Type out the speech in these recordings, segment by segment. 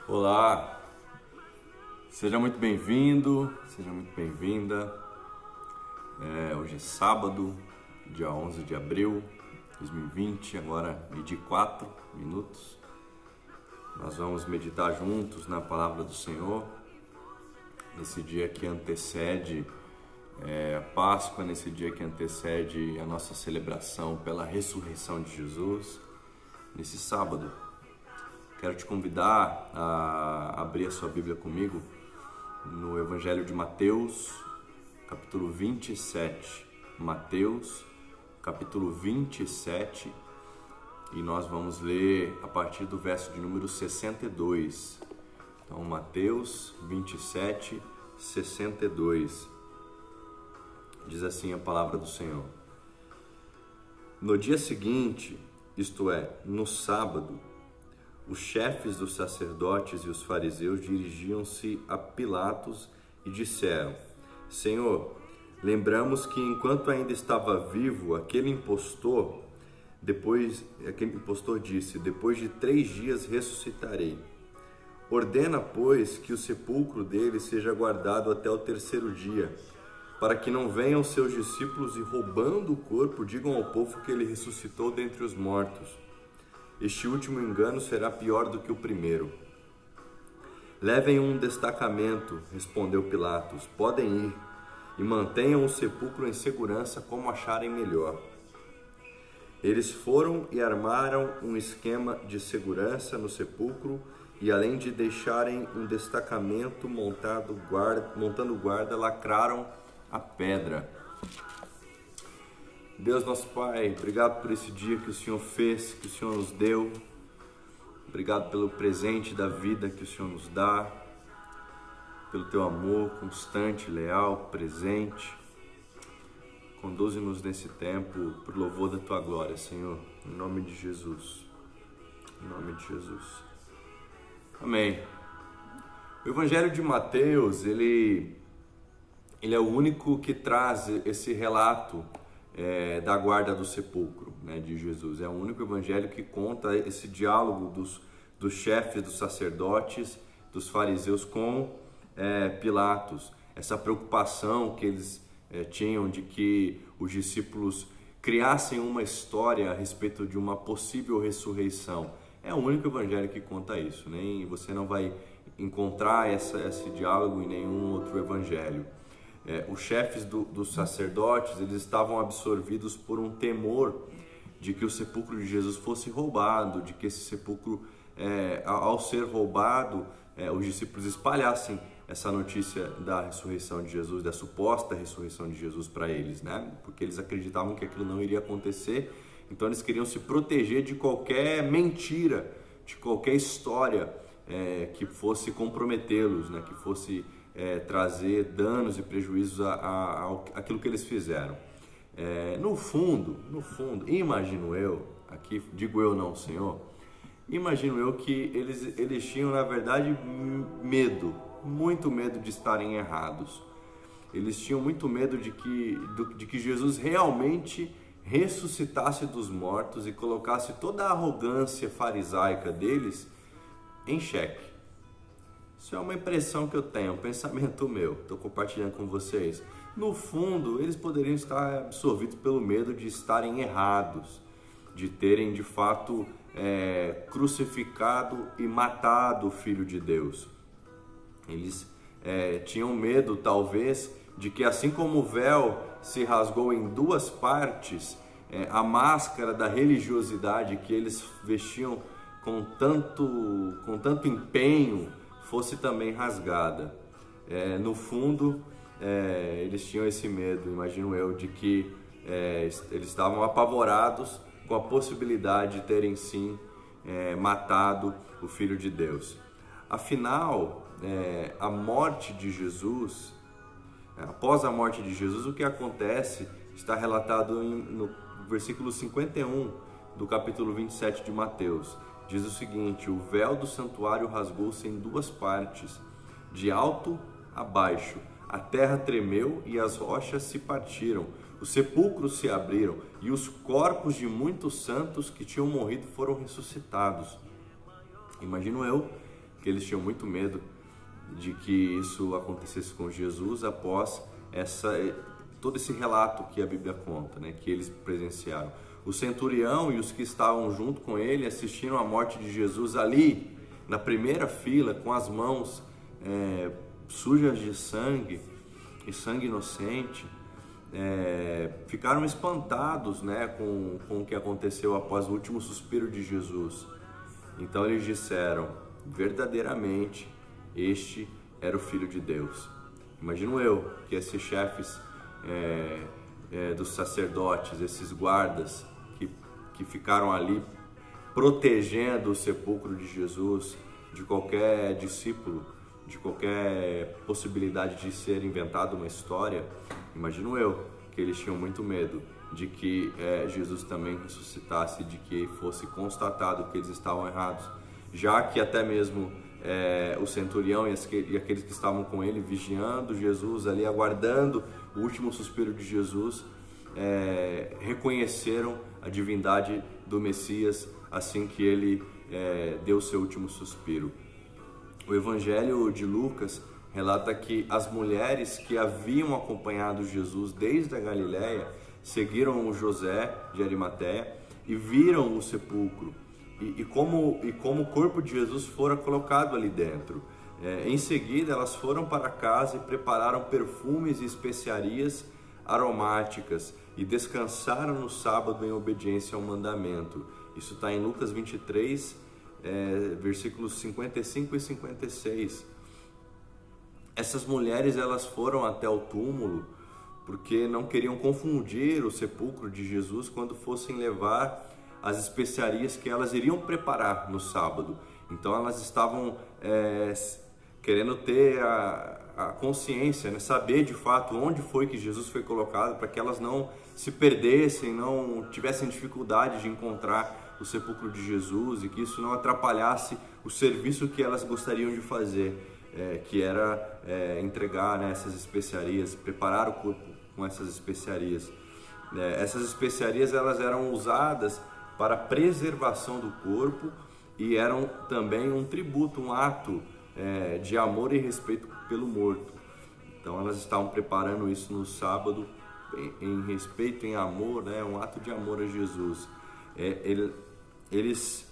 Olá, seja muito bem-vindo, seja muito bem-vinda. Hoje é sábado, dia 11 de abril de 2020, agora meio-dia 4 minutos. Nós vamos meditar juntos na palavra do Senhor, nesse dia que antecede a Páscoa, nesse dia que antecede a nossa celebração pela ressurreição de Jesus, nesse sábado. Quero te convidar a abrir a sua Bíblia comigo no Evangelho de Mateus, capítulo 27. Mateus, capítulo 27, e nós vamos ler a partir do verso de número 62. Então, Mateus 27, 62. Diz assim a palavra do Senhor: No dia seguinte, isto é, no sábado, os chefes dos sacerdotes e os fariseus dirigiam-se a Pilatos e disseram: Senhor, lembramos que enquanto ainda estava vivo, aquele impostor disse: depois de 3 dias ressuscitarei. Ordena, pois, que o sepulcro dele seja guardado até o 3º dia, para que não venham seus discípulos e, roubando o corpo, digam ao povo que ele ressuscitou dentre os mortos. Este último engano será pior do que o primeiro. Levem um destacamento, respondeu Pilatos. Podem ir e mantenham o sepulcro em segurança como acharem melhor. Eles foram e armaram um esquema de segurança no sepulcro e, além de deixarem um destacamento montando guarda, lacraram a pedra. Deus, nosso Pai, obrigado por esse dia que o Senhor fez, que o Senhor nos deu. Obrigado pelo presente da vida que o Senhor nos dá, pelo Teu amor constante, leal, presente. Conduze-nos nesse tempo por louvor da Tua glória, Senhor, em nome de Jesus. Em nome de Jesus. Amém. O Evangelho de Mateus, ele é o único que traz esse relato da guarda do sepulcro, né, de Jesus. É o único evangelho que conta esse diálogo dos chefes, dos sacerdotes, dos fariseus com Pilatos. Essa preocupação que eles tinham de que os discípulos criassem uma história a respeito de uma possível ressurreição. É o único evangelho que conta isso, né? Você não vai encontrar esse diálogo em nenhum outro evangelho. Os chefes dos sacerdotes, eles estavam absorvidos por um temor de que o sepulcro de Jesus fosse roubado, de que esse sepulcro, ao ser roubado, os discípulos espalhassem essa notícia da ressurreição de Jesus, da suposta ressurreição de Jesus para eles, né? Porque eles acreditavam que aquilo não iria acontecer, então eles queriam se proteger de qualquer mentira, de qualquer história que fosse comprometê-los, né? Que fosse trazer danos e prejuízos àquilo que eles fizeram. No fundo, imagino eu, aqui digo eu não, Senhor, imagino eu que eles tinham, na verdade, muito medo de estarem errados. Eles tinham muito medo de que Jesus realmente ressuscitasse dos mortos e colocasse toda a arrogância farisaica deles em xeque. Isso é uma impressão que eu tenho, um pensamento meu, estou compartilhando com vocês. No fundo, eles poderiam estar absorvidos pelo medo de estarem errados, de terem de fato crucificado e matado o Filho de Deus. Eles tinham medo, talvez, de que assim como o véu se rasgou em 2 partes, a máscara da religiosidade que eles vestiam com tanto empenho fosse também rasgada. No fundo, eles tinham esse medo, imagino eu, de que eles estavam apavorados com a possibilidade de terem sim matado o Filho de Deus. Afinal, a morte de Jesus, após a morte de Jesus, o que acontece está relatado no versículo 51 do capítulo 27 de Mateus. Diz o seguinte: o véu do santuário rasgou-se em 2 partes, de alto a baixo. A terra tremeu e as rochas se partiram. Os sepulcros se abriram e os corpos de muitos santos que tinham morrido foram ressuscitados. Imagino eu que eles tinham muito medo de que isso acontecesse com Jesus após todo esse relato que a Bíblia conta, né, que eles presenciaram. O centurião e os que estavam junto com ele assistiram à morte de Jesus ali, na primeira fila, com as mãos sujas de sangue, e sangue inocente. Ficaram espantados, né, com o que aconteceu após o último suspiro de Jesus. Então eles disseram: verdadeiramente este era o Filho de Deus. Imagino eu que esses chefes dos sacerdotes, esses guardas que ficaram ali protegendo o sepulcro de Jesus de qualquer discípulo, de qualquer possibilidade de ser inventada uma história, imagino eu que eles tinham muito medo de que Jesus também ressuscitasse, de que fosse constatado que eles estavam errados, já que até mesmo o centurião e aqueles que estavam com ele vigiando Jesus ali, aguardando o último suspiro de Jesus, reconheceram a divindade do Messias assim que ele deu seu último suspiro. O Evangelho de Lucas relata que as mulheres que haviam acompanhado Jesus desde a Galiléia seguiram o José de Arimateia e viram o sepulcro e como o corpo de Jesus fora colocado ali dentro. Em seguida, elas foram para casa e prepararam perfumes e especiarias aromáticas e descansaram no sábado em obediência ao mandamento. Isso está em Lucas 23, versículos 55 e 56. Essas mulheres, elas foram até o túmulo porque não queriam confundir o sepulcro de Jesus quando fossem levar as especiarias que elas iriam preparar no sábado. Então elas estavam querendo ter a consciência, né? Saber de fato onde foi que Jesus foi colocado, para que elas não se perdessem, não tivessem dificuldade de encontrar o sepulcro de Jesus e que isso não atrapalhasse o serviço que elas gostariam de fazer, que era entregar, né, essas especiarias, preparar o corpo com essas especiarias. Essas especiarias, elas eram usadas para a preservação do corpo e eram também um tributo, um ato de amor e respeito pelo morto. Então elas estavam preparando isso no sábado em respeito, em amor, né, um ato de amor a Jesus. Eles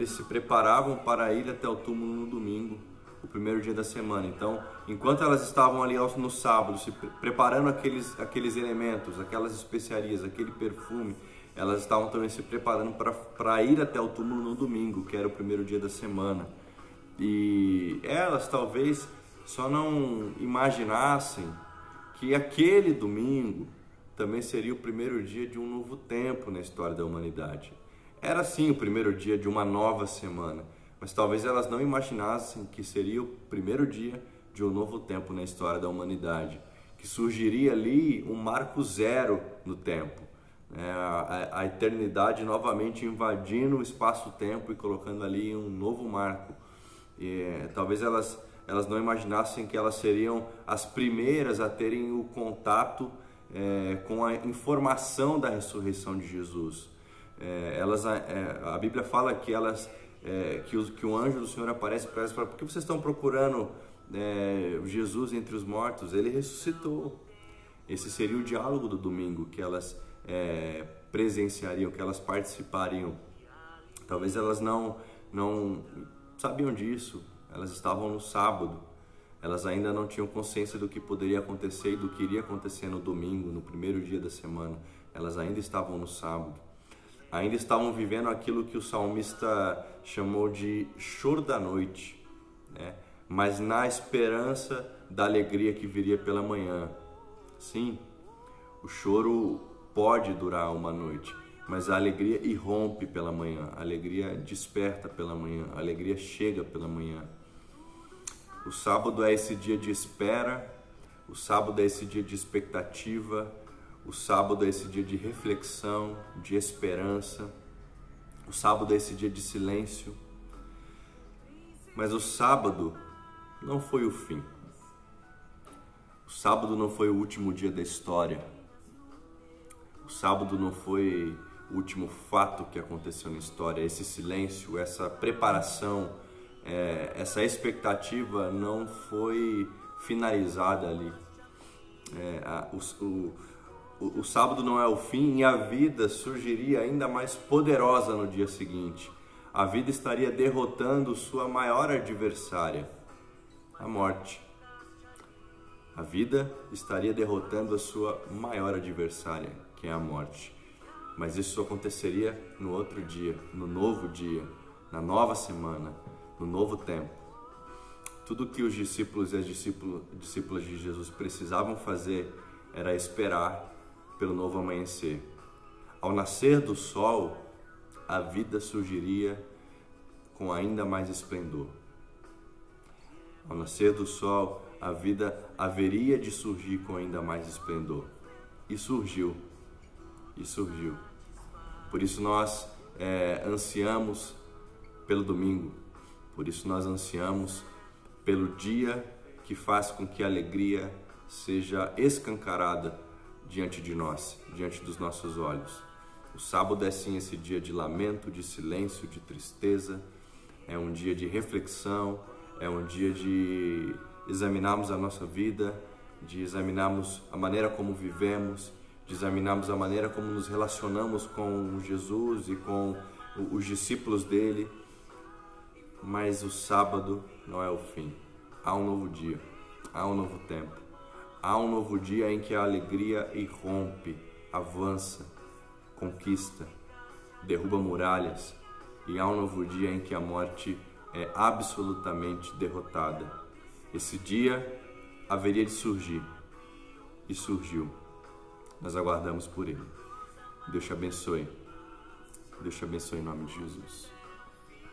se preparavam para ir até o túmulo no domingo, o primeiro dia da semana. Então, enquanto elas estavam ali no sábado, se preparando aqueles elementos, aquelas especiarias, aquele perfume, elas estavam também se preparando para ir até o túmulo no domingo, que era o primeiro dia da semana. E elas talvez só não imaginassem que aquele domingo também seria o primeiro dia de um novo tempo na história da humanidade. Era sim o primeiro dia de uma nova semana, mas talvez elas não imaginassem que seria o primeiro dia de um novo tempo na história da humanidade, que surgiria ali um marco zero no tempo, a eternidade novamente invadindo o espaço-tempo e colocando ali um novo marco. Talvez elas não imaginassem que elas seriam as primeiras a terem o contato com a informação da ressurreição de Jesus. A Bíblia fala que que o anjo do Senhor aparece para elas e fala: por que vocês estão procurando Jesus entre os mortos? Ele ressuscitou. Esse seria o diálogo do domingo que elas presenciariam, que elas participariam. Talvez elas não sabiam disso, elas estavam no sábado, elas ainda não tinham consciência do que poderia acontecer e do que iria acontecer no domingo, no primeiro dia da semana. Elas ainda estavam no sábado, ainda estavam vivendo aquilo que o salmista chamou de choro da noite, né? Mas na esperança da alegria que viria pela manhã. Sim, o choro pode durar uma noite, mas a alegria irrompe pela manhã, a alegria desperta pela manhã, a alegria chega pela manhã. O sábado é esse dia de espera, o sábado é esse dia de expectativa, o sábado é esse dia de reflexão, de esperança, o sábado é esse dia de silêncio. Mas o sábado não foi o fim. O sábado não foi o último dia da história. O sábado não foi último fato que aconteceu na história, esse silêncio, essa preparação, essa expectativa não foi finalizada ali. O sábado não é o fim e a vida surgiria ainda mais poderosa no dia seguinte. A vida estaria derrotando sua maior adversária, a morte. A vida estaria derrotando a sua maior adversária, que é a morte. Mas isso aconteceria no outro dia, no novo dia, na nova semana, no novo tempo. Tudo que os discípulos e as discípulas de Jesus precisavam fazer era esperar pelo novo amanhecer. Ao nascer do sol, a vida surgiria com ainda mais esplendor. Ao nascer do sol, a vida haveria de surgir com ainda mais esplendor. E surgiu. E surgiu. Por isso nós ansiamos pelo domingo. Por isso nós ansiamos pelo dia que faz com que a alegria seja escancarada diante de nós, diante dos nossos olhos. O sábado é sim esse dia de lamento, de silêncio, de tristeza. É um dia de reflexão, é um dia de examinarmos a nossa vida, de examinarmos a maneira como vivemos, de examinarmos a maneira como nos relacionamos com Jesus e com os discípulos dele. Mas o sábado não é o fim. Há um novo dia, há um novo tempo. Há um novo dia em que a alegria irrompe, avança, conquista, derruba muralhas. E há um novo dia em que a morte é absolutamente derrotada. Esse dia haveria de surgir. E surgiu. Nós aguardamos por ele. Deus te abençoe. Deus te abençoe em nome de Jesus.